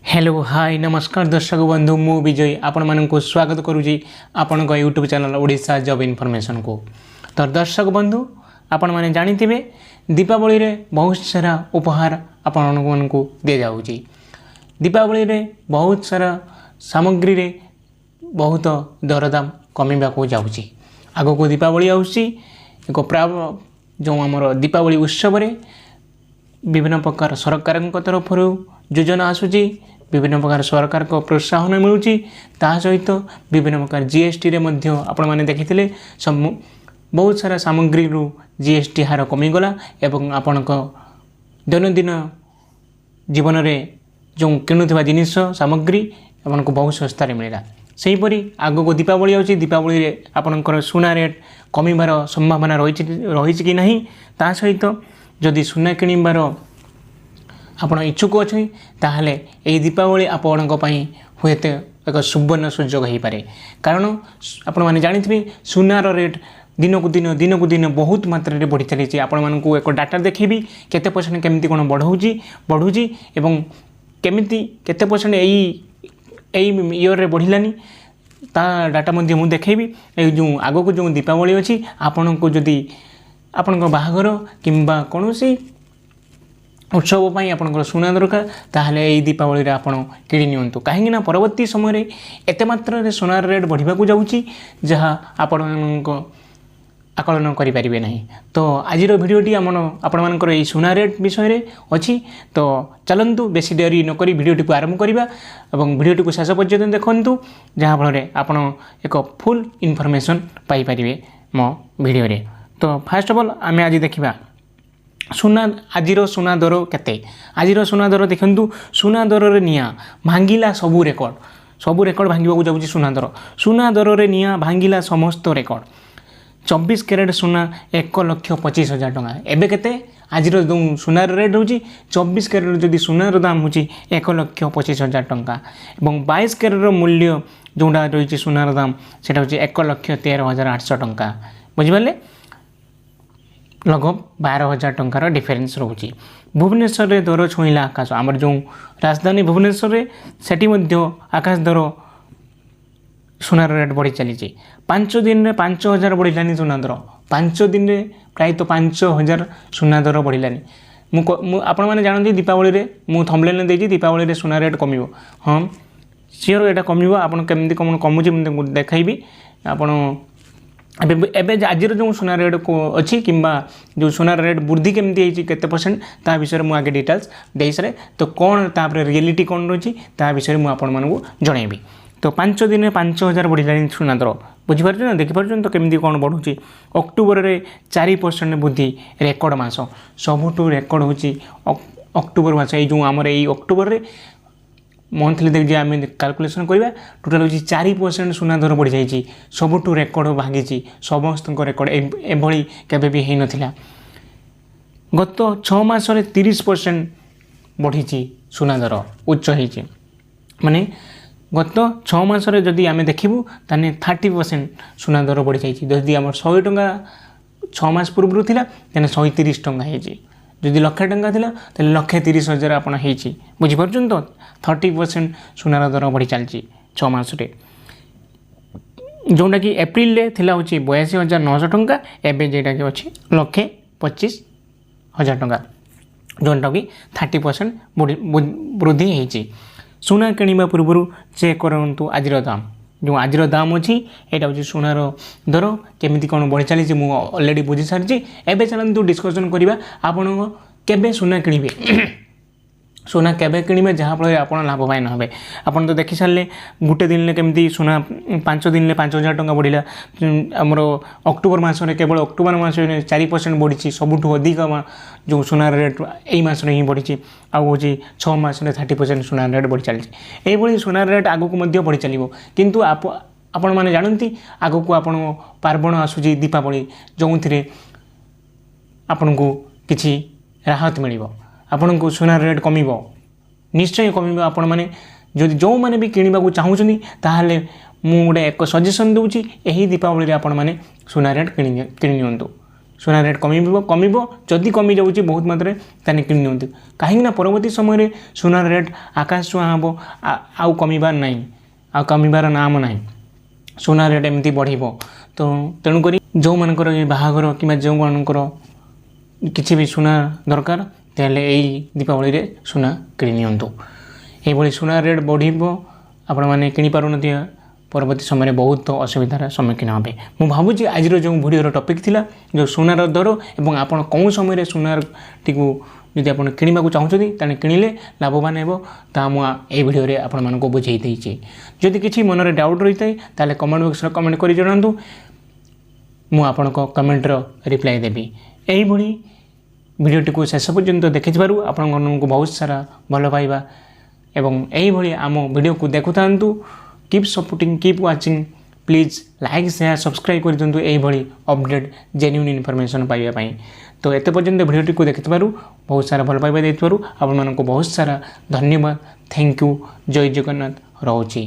Hello hi नमस्कार दर्शक बंधु मु विजय आपण मानक स्वागत करुँची आपण YouTube channel Odisha job information को। तो दर्शक बंधु आपण माने जानिथिबे दीपावली रे बहुत सारा उपहार आपण मानकु दे जाउची। दीपावली रे बहुत सारा सामग्री रे बहुत दरदाम कमिबा को जाउची। आगो को दीपावली आउची एक जो आमर दीपावली उत्सव रे विभिन्न प्रकार सरकार तरफ योजना आसूची, विभिन्न प्रकार सरकार को प्रोत्साहन मिलूची। ता सहित विभिन्न प्रकार जीएसटी रे मध्य आपण माने देखिथिले बहुत सारा सामग्री रु जीएसटी हार कमिगला एवं आपण को दैनंदिन जीवन रे जो किणुथिबा जिनिस सामग्री आपण को बहुत सस्ता रे मिलला। सेहीपरि आगो को दीपावली आउची, दीपावली रे आपणकर सुना रेट कमिबार संभावना रही कि नहीं। ता सहित जदि सुना किणिबार आपण इच्छुक अच्छे ताहले एई दीपावली आपण हुएत एक सुवर्ण सुजोग हो पारे। कारण आपण मैंने जानी सुनार रेट दिन को दिन बहुत मात्रा बढ़ी चली। आपण मानक एक डाटा देखेबी केते परसेंट केमती कौन बढ़ुची एवं केमिति केते परसेंट एई ईयर रे बढ़िलानी ता डाटा मध्य मु देखेबी। जो आगो को जो दीपावली अच्छी आपण को जदि आपण बाहागर किंबा कौनसी उत्सव पर आपंकर सुना दरकार ताहले एई दीपावली रे आपण किणी नियंतु। कहीं परवर्ती समय एत मात्रा सुनार रेट बढ़िया जाऊँगी जहाँ आपण आकलन करें ना। तो आज भिडियोटी आपण मानकर एई सुना रेट विषय रे अच्छी। तो चलतु बेसी डेरी नक भिडियोटी को आरंभ करवा और भिडियोटी को शेष पर्यटन देखु जहाँ फल आपण एक फुल इनफॉरमेशन पाइपर मो भिडियो रे। तो फास्ट ऑफ ऑल आम आज देखा सुना आजिर सुना दर केते। आजिर सुना दर देखंतु सुना दर रे निया भांगिला सबू रेकर्ड भांगिबा जाउची। सुना दर रे निया भांगिला समस्त रेकर्ड। 24 कैरेट सुना 1,25,000 टंका। एबे केते आजिर जो सुनार रेट होची 24 कैरेट जदि सुनार दाम होची 1,25,000 टंका एवं 22 कैरेट मूल्य जोटा रही सुनार दाम सेटा होची 1,13,800 टंका। बुझिपाले लगभग 12,000 टंकार डिफरेन्स रोचे। भुवनेश्वर रे दर छुईला आकाश। आमर जो राजधानी भुवनेश्वर रे सेठी मध्य आकाश दर सुनार रेट बढ़ी चली। 5 दिन में 5,000 बढ़िलानी सुना दर। 5 दिन में प्राय तो 5,000 सुना दर बढ़िलानी। आपण मैंने जानते दीपावली रे मु थंबनेल देजी दीपावली रे सुना रेट कमिबो। हाँ सियोर एटा कमिबो। आपण केमती कौन कमुची देखाइबी। आपण एबे आज जो सुना रेट को अच्छी किंबा जो सुना रेट वृद्धि केमती केते परसेंट ता विषय में आगे डिटेल्स दे सारे। तो कौन तापर रियलिटी कौन रही ता विषय में आपण मानू जनइबी। तो 5 दिन में 5,000 बढ़िलानी सुना दर। बुझीपार ना देखिपार तो केमती कौन बढ़ुची। अक्टोबर रे 4% वृद्धि रेकर्ड मास सबुठू रेकर्ड होची अक्टोबर मास। जो आमर यही अक्टोबर रे मंथली देख आम कैलकुलेसन करवा टोटाल हूँ 4% सुना दर बढ़ी जाइए। सबुठू रेकर्ड भांगी समस्त रेकर्ड एभली केबे भी हो नाला। गत 6 मास 30% बढ़ी सुना दर उच्च होती। माने गत 6 मास जदि आम देखू ताने 30% सुना दर बढ़ी जाइए। जदि आम 100 टंका 6 मास पूर्व था 130 टंका होती। जदि 1,00,000 टंका था तो 1,30,000 आपण होती। बुझीपार तो 30% सुनार दर बढ़ी चलती 6 मास। जोटा कि एप्रिल थिला हूँ 82,900 टंका एवं जेटा कि अच्छी 1,25,000 टंका जोटा कि 30% वृद्धि होती। सुना किणवा पूर्व चेक करूँ आज दाम। जो आज दाम अच्छी यहाँ हूँ सुनार दर केमी कौन बढ़ी चली मुझे अलरेडी बुझी सारी। एवं चलते डिस्कसन करवा आपण केबे सुना किणवे सुना केबे किणवे जहाँफल आप लाभवान हे। आपड़ तो देखी सारे गोटे दिन में केमती सुना 5 दिन में 5,000 टंका बढ़ला। आमर अक्टोबर मसने केवल अक्टोबर मस 4% बढ़ी सबुठू अधिक जो सुनार रेट यही मसने ही बढ़ी। आउ 6 मास 30% सुनार रेट बढ़ी चलती। यही सुनार रेट आगक बढ़ी चलो किंतु आपण मैंने जानती आगक आप पार्वण आसूची दीपावली जो थे आपण को किसी राहत मिल आपण को सुनार रेट कमिबो निश्चय कमिबो। आपण माने जदि जो माने भी किनिबा को चाहूछनी ताहाले मु गोटे एक सजेशन दूची यही दीपावली रे आपण माने सुना रेट किनि नियंतु। सुना रेट कम जदि कमी जाऊँगी बहुत मात्रा ताने किणी नियंतु कहीं परवर्ती समय सुना रेट आकाश छुआ हम आउ कमिबार ना आ कमिबार नाम ना सुना रेट एमती बढ़ तो तेणुक जो मानकर बाहाघर कि जो मानकर किसी भी सुना दरकार तेल यही दीपावली रे सुना किणी नियंतु ये सुना रेट बढ़ आपण मैंने किपार परवर्ती समय बहुत असुविधार सम्मुखीन हे मुझे भावुँ आज जो भिडियो टॉपिक थिला जो सुनार दर एवं आपण कौन समय सुनार टी जदि आप किणवा चाहते तेने किणिले लाभवान हो मुझे भिडियो आपण मानक बुझे देती जदि किसी मन में डाउट रही है कमेंट बॉक्स कमेंट कर जनातु मुझे कमेंटर रिप्लाई देवी यही भिडियोटी को शेष पर्यंत देखि आपण को बहुत सारा भल पाइबा एवं यही आम भिडियो को देखु था keep supporting keep watching please like share subscribe कर दिंतु यही अपडेट जेन्युइन इनफॉरमेशन पाइबा तो एत पर्यंत भिडियोटी को देखि बहुत सारा भल पाइबा देइथबारु आपण मानक बहुत सारा धन्यवाद थैंक यू जय जगन्नाथ रहुची।